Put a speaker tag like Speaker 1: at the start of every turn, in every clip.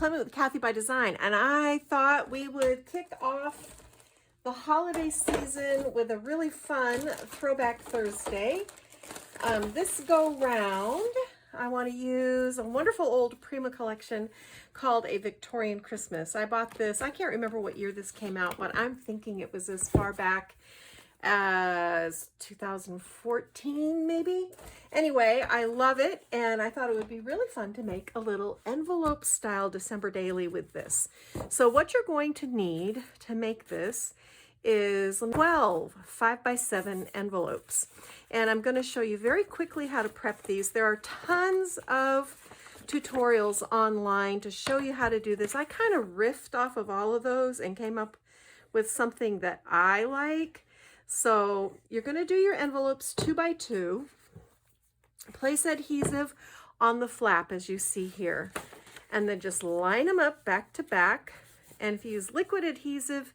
Speaker 1: Clement with Kathy by Design, and I thought we would kick off the holiday season with a really fun Throwback Thursday. This go round, I want to use a wonderful old Prima collection called A Victorian Christmas. I bought this, I can't remember what year this came out, but I'm thinking it was as far back as 2014 maybe. Anyway, I love it, and I thought it would be really fun to make a little envelope style December daily with this. So what you're going to need to make this is 12 5x7 envelopes, and I'm going to show you very quickly how to prep these. There are tons of tutorials online to show you how to do this. I kind of riffed off of all of those and came up with something that I like. So you're going to do your envelopes 2x2. Place adhesive on the flap as you see here, and then just line them up back to back. And if you use liquid adhesive,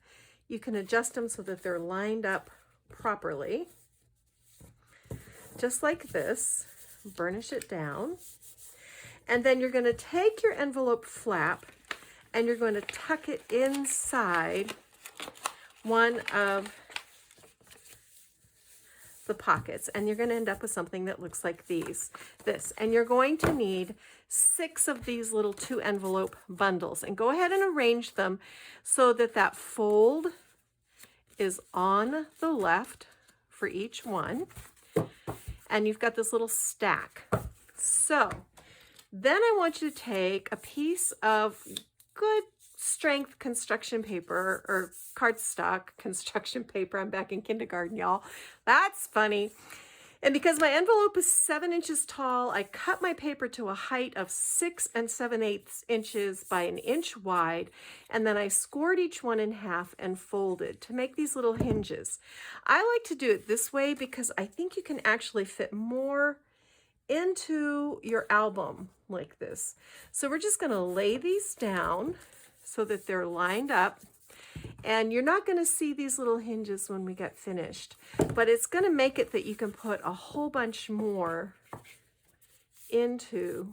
Speaker 1: you can adjust them so that they're lined up properly. Just like this. Burnish it down. And then you're going to take your envelope flap and you're going to tuck it inside one of the pockets, and you're going to end up with something that looks like this. And you're going to need 6 of these little 2 envelope bundles, and go ahead and arrange them so that that fold is on the left for each one, and you've got this little stack. So then I want you to take a piece of good strength construction paper, or cardstock construction paper. I'm back in kindergarten, y'all. That's funny. And because my envelope is 7 inches tall, I cut my paper to a height of 6 7/8 inches by 1 inch wide, and then I scored each one in half and folded to make these little hinges. I like to do it this way because I think you can actually fit more into your album like this. So we're just going to lay these down so that they're lined up, and you're not going to see these little hinges when we get finished, but it's going to make it that you can put a whole bunch more into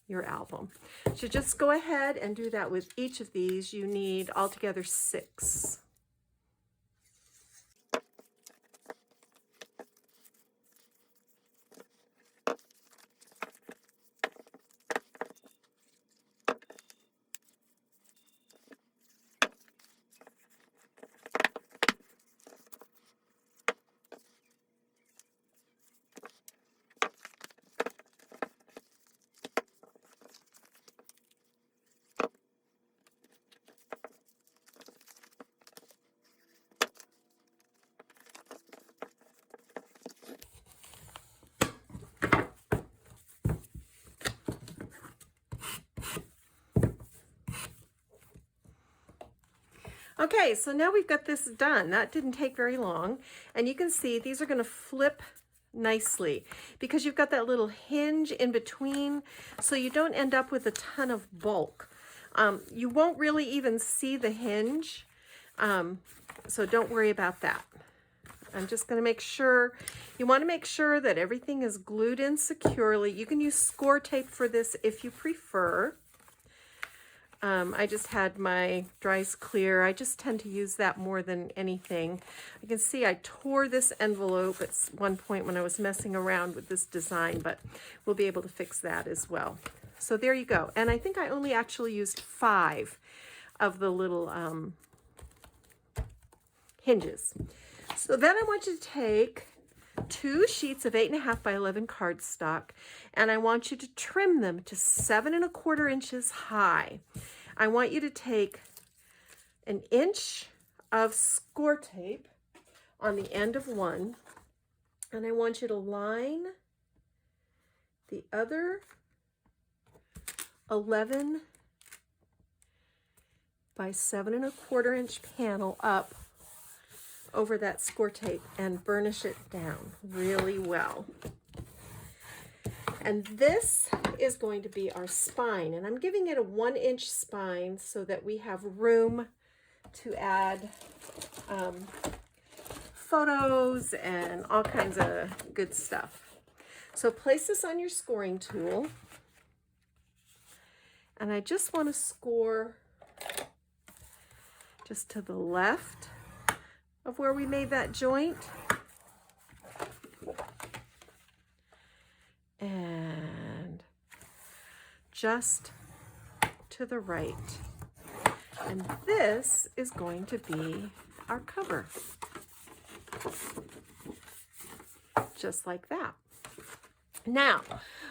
Speaker 1: your album. So just go ahead and do that with each of these. You need altogether 6. Okay, so now we've got this done. That didn't take very long. And you can see these are going to flip nicely because you've got that little hinge in between, so you don't end up with a ton of bulk. You won't really even see the hinge, so don't worry about that. I'm just going to make sure, you want to make sure that everything is glued in securely. You can use score tape for this if you prefer. I just had my Dries Clear. I just tend to use that more than anything. You can see I tore this envelope at one point when I was messing around with this design, but we'll be able to fix that as well. So there you go. And I think I only actually used 5 of the little hinges. So then I want you to take 2 sheets of 8.5 by 11 cardstock, and I want you to trim them to 7 1/4 inches high. I want you to take 1 inch of score tape on the end of one, and I want you to line the other 11 by 7 1/4 inch panel up over that score tape and burnish it down really well. And this is going to be our spine, and I'm giving it a 1 inch spine so that we have room to add photos and all kinds of good stuff. So place this on your scoring tool, And I just want to score just to the left of where we made that joint. And just to the right. And this is going to be our cover. Just like that. Now,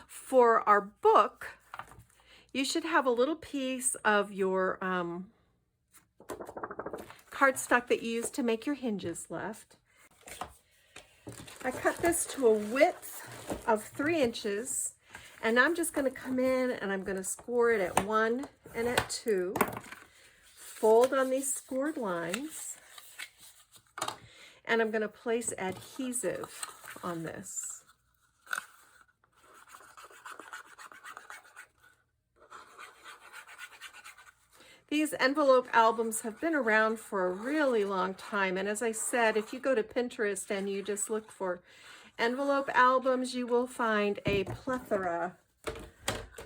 Speaker 1: for our book, you should have a little piece of your cardstock that you use to make your hinges left. I cut this to a width of 3 inches, and I'm just going to come in and I'm going to score it at 1 and at 2. Fold on these scored lines, and I'm going to place adhesive on this. These envelope albums have been around for a really long time, and as I said, if you go to Pinterest and you just look for envelope albums, you will find a plethora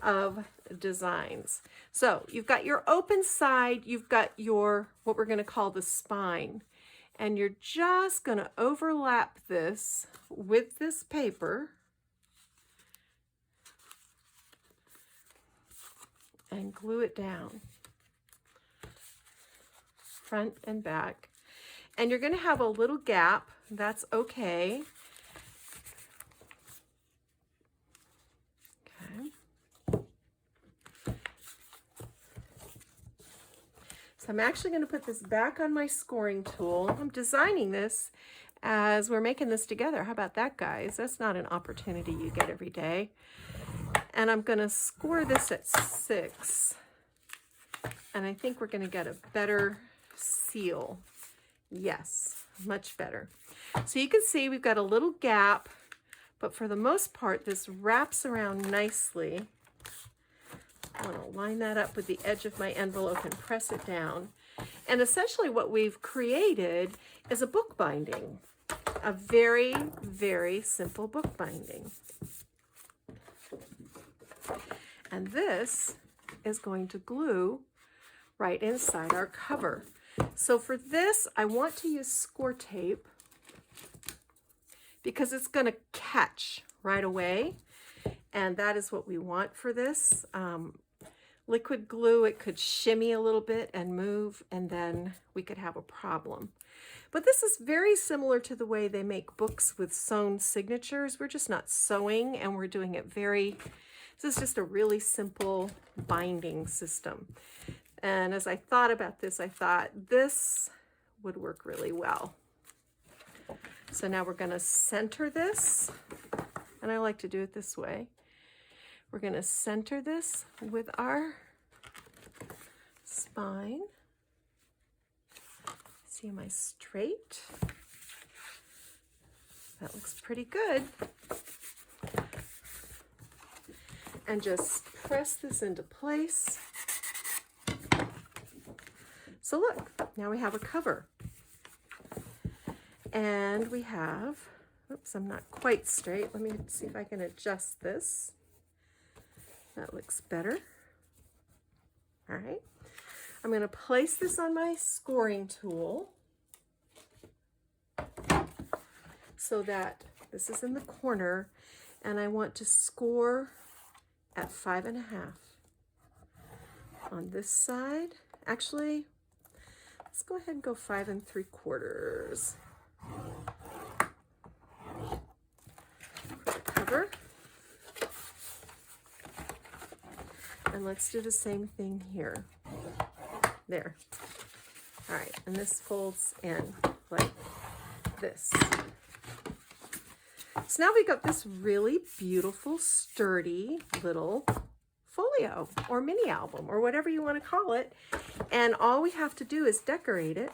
Speaker 1: of designs. So you've got your open side, you've got your, what we're going to call the spine, and you're just going to overlap this with this paper and glue it down, front and back. And you're going to have a little gap. That's okay. Okay. So I'm actually going to put this back on my scoring tool. I'm designing this as we're making this together. How about that, guys? That's not an opportunity you get every day. And I'm going to score this at 6. And I think we're going to get a better seal. Yes, much better. So you can see we've got a little gap, but for the most part, this wraps around nicely. I want to line that up with the edge of my envelope and press it down. And essentially what we've created is a book binding, a very, very simple book binding. And this is going to glue right inside our cover. So for this, I want to use score tape because it's going to catch right away. And that is what we want for this. Liquid glue, it could shimmy a little bit and move, and then we could have a problem. But this is very similar to the way they make books with sewn signatures. We're just not sewing, and we're doing it this is just a really simple binding system. And as I thought about this, I thought this would work really well. So now we're going to center this, and I like to do it this way. We're going to center this with our spine. See, am I straight? That looks pretty good. And just press this into place. So look, now we have a cover. And we have, oops, I'm not quite straight. Let me see if I can adjust this. That looks better. All right. I'm going to place this on my scoring tool so that this is in the corner, and I want to score at 5.5 on this side. Actually, let's go ahead and go 5 3/4 for the cover. And let's do the same thing here. There. All right, and this folds in like this. So now we got this really beautiful, sturdy little folio or mini album or whatever you want to call it. And all we have to do is decorate it.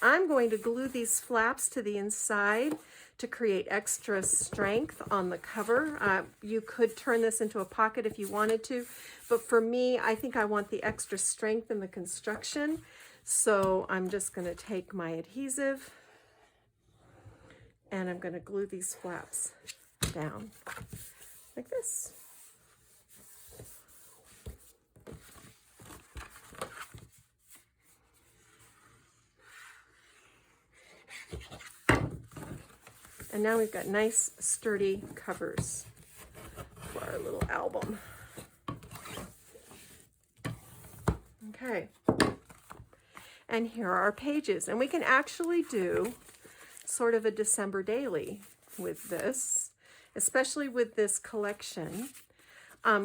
Speaker 1: I'm going to glue these flaps to the inside to create extra strength on the cover. You could turn this into a pocket if you wanted to, but for me, I think I want the extra strength in the construction. So I'm just going to take my adhesive and I'm going to glue these flaps down like this. And now we've got nice sturdy covers for our little album. Okay. And here are our pages. And we can actually do sort of a December daily with this, especially with this collection.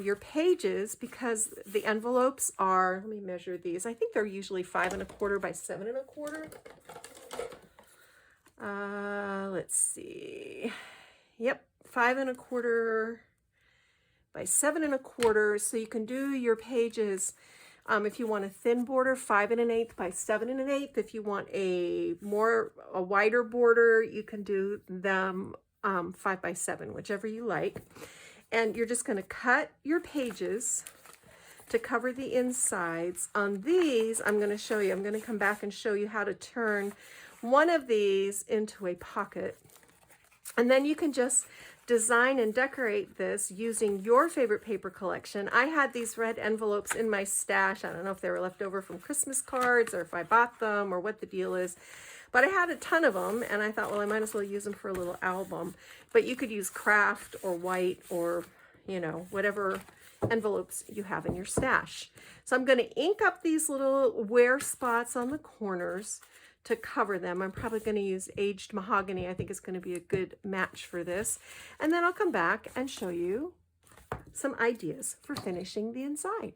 Speaker 1: Your pages, because the envelopes are, let me measure these. I think they're usually 5 1/4 by 7 1/4. Let's see. Yep, 5 1/4 by 7 1/4. So you can do your pages if you want a thin border, 5 1/8 by 7 1/8. If you want a wider border, you can do them 5 by 7, whichever you like. And you're just going to cut your pages to cover the insides. On these, I'm going to show you. I'm going to come back and show you how to turn one of these into a pocket. And then you can just design and decorate this using your favorite paper collection. I had these red envelopes in my stash. I don't know if they were left over from Christmas cards or if I bought them or what the deal is. But I had a ton of them, and I thought, well, I might as well use them for a little album. But you could use craft or white or, you know, whatever envelopes you have in your stash. So I'm going to ink up these little wear spots on the corners to cover them. I'm probably going to use aged mahogany. I think it's going to be a good match for this. And then I'll come back and show you some ideas for finishing the inside.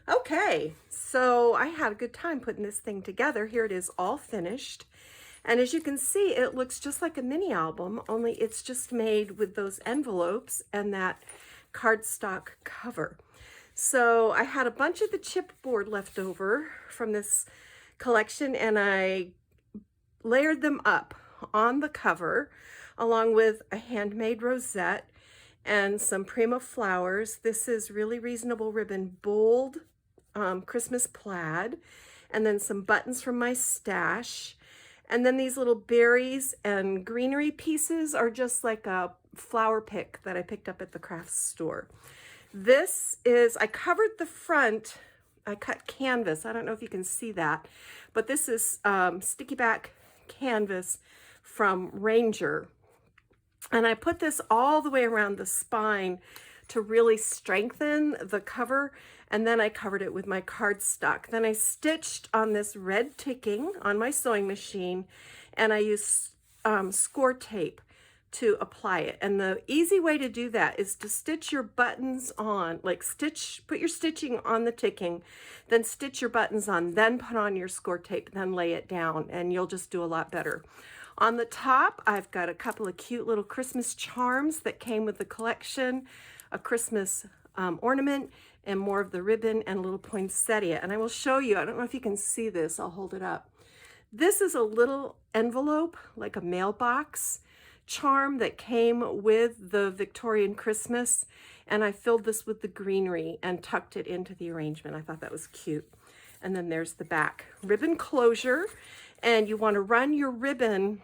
Speaker 1: Okay, so I had a good time putting this thing together. Here it is all finished. And as you can see, it looks just like a mini album, only it's just made with those envelopes and that cardstock cover. So I had a bunch of the chipboard left over from this collection, and I layered them up on the cover along with a handmade rosette and some Prima flowers. This is Really Reasonable Ribbon Bold Christmas plaid, and then some buttons from my stash. And then these little berries and greenery pieces are just like a flower pick that I picked up at the craft store. This is, I covered the front, I cut canvas. I don't know if you can see that, but this is sticky back canvas from Ranger. And I put this all the way around the spine to really strengthen the cover. And then I covered it with my cardstock. Then I stitched on this red ticking on my sewing machine, and I used score tape to apply it. And the easy way to do that is to stitch your buttons on, like put your stitching on the ticking, then stitch your buttons on, then put on your score tape, then lay it down, and you'll just do a lot better. On the top, I've got a couple of cute little Christmas charms that came with the collection, a Christmas ornament, and more of the ribbon and a little poinsettia. And I will show you, I don't know if you can see this, I'll hold it up. This is a little envelope, like a mailbox charm that came with the Victorian Christmas, and I filled this with the greenery and tucked it into the arrangement. I thought that was cute. And then there's the back. Ribbon closure, and you want to run your ribbon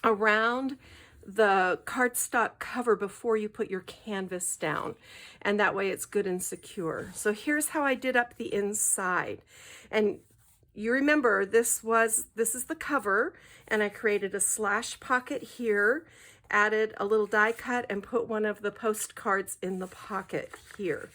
Speaker 1: around the cardstock cover before you put your canvas down, and that way it's good and secure. So here's how I did up the inside. And you remember this is the cover, and I created a slash pocket here, added a little die cut, and put one of the postcards in the pocket here.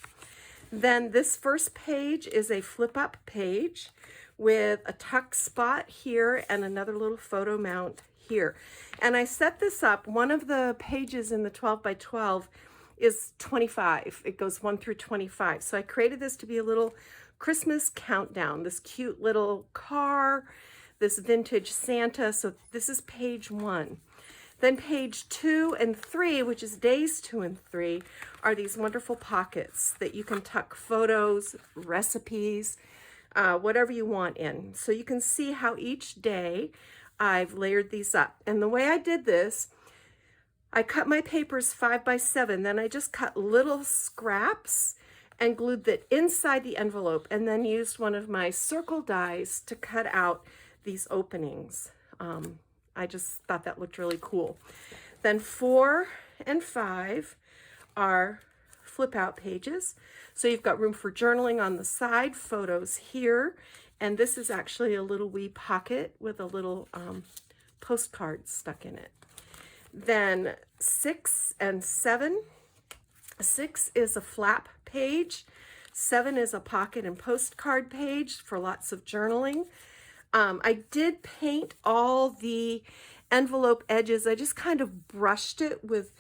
Speaker 1: Then this first page is a flip up page with a tuck spot here and another little photo mount here. And I set this up, one of the pages in the 12 by 12 is 25. It goes 1 through 25. So I created this to be a little Christmas countdown, this cute little car, this vintage Santa. So this is page 1. Then page 2 and 3, which is days 2 and 3, are these wonderful pockets that you can tuck photos, recipes, whatever you want in. So you can see how each day I've layered these up. And the way I did this, I cut my papers 5 by 7, then I just cut little scraps and glued that inside the envelope, and then used one of my circle dies to cut out these openings. I just thought that looked really cool. Then 4 and 5 are flip out pages. So you've got room for journaling on the side, photos here, and this is actually a little wee pocket with a little postcards stuck in it. Then 6 and 7. 6 is a flap page. 7 is a pocket and postcard page for lots of journaling. I did paint all the envelope edges. I just kind of brushed it with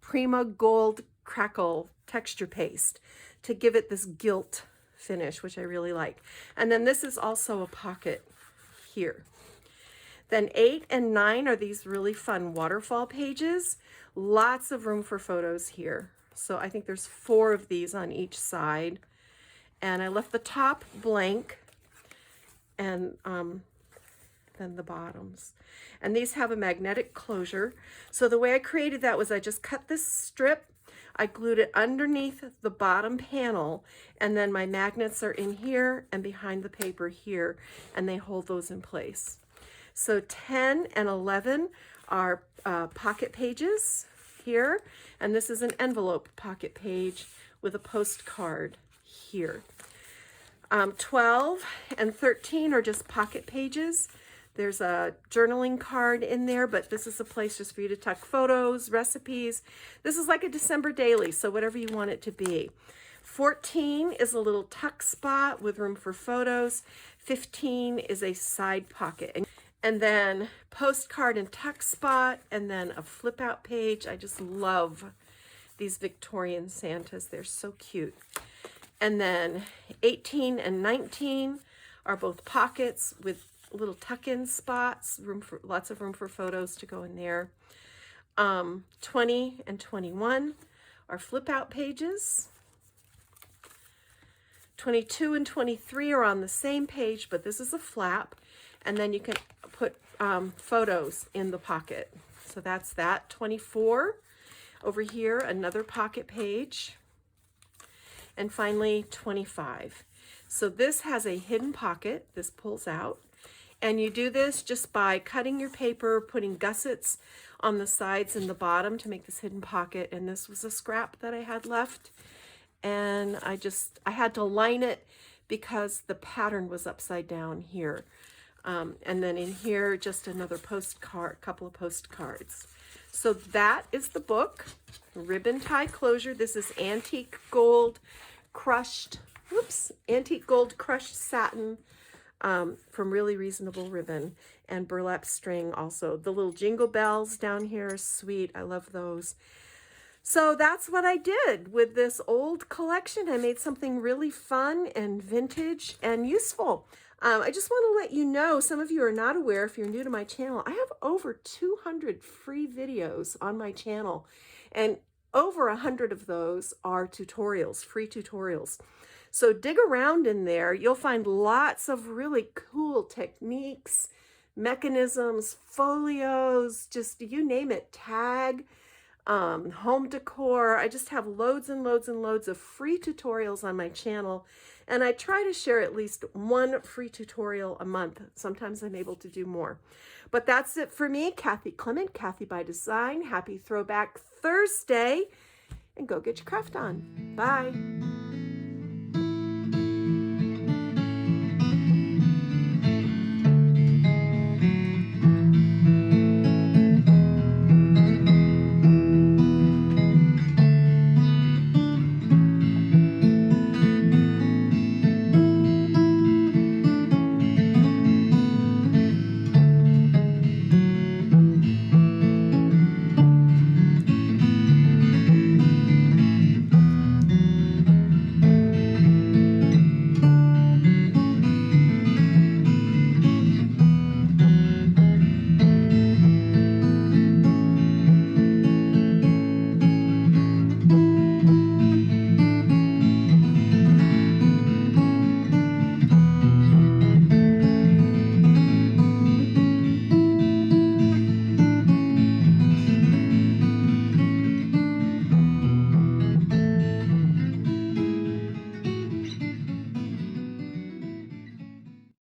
Speaker 1: Prima Gold Crackle texture paste to give it this gilt finish, which I really like. And then this is also a pocket here. Then 8 and 9 are these really fun waterfall pages. Lots of room for photos here. So I think there's 4 of these on each side. And I left the top blank and then the bottoms. And these have a magnetic closure. So the way I created that was I just cut this strip, I glued it underneath the bottom panel, and then my magnets are in here and behind the paper here, and they hold those in place. So 10 and 11 are pocket pages here, and this is an envelope pocket page with a postcard here. 12 and 13 are just pocket pages. There's a journaling card in there, but this is a place just for you to tuck photos, recipes. This is like a December daily, so whatever you want it to be. 14 is a little tuck spot with room for photos. 15 is a side pocket. And then postcard and tuck spot, and then a flip out page. I just love these Victorian Santas. They're so cute. And then 18 and 19 are both pockets with little tuck-in spots, lots of room for photos to go in there. 20 and 21 are flip-out pages. 22 and 23 are on the same page, but this is a flap, and then you can put photos in the pocket. So that's that. 24 over here, another pocket page. And finally, 25. So this has a hidden pocket. This pulls out. And you do this just by cutting your paper, putting gussets on the sides and the bottom to make this hidden pocket. And this was a scrap that I had left. And I had to line it because the pattern was upside down here. And then in here, just another postcard, couple of postcards. So that is the book, ribbon tie closure. This is antique gold crushed satin from Really Reasonable Ribbon, and burlap string also. The little jingle bells down here are sweet. I love those. So that's what I did with this old collection. I made something really fun and vintage and useful. I just want to let you know, some of you are not aware if you're new to my channel, I have over 200 free videos on my channel, and over 100 of those are tutorials, free tutorials. So dig around in there. You'll find lots of really cool techniques, mechanisms, folios, just you name it, tag, home decor. I just have loads and loads and loads of free tutorials on my channel. And I try to share at least one free tutorial a month. Sometimes I'm able to do more. But that's it for me, Kathy Clement, Kathy by Design. Happy Throwback Thursday. And go get your craft on. Bye.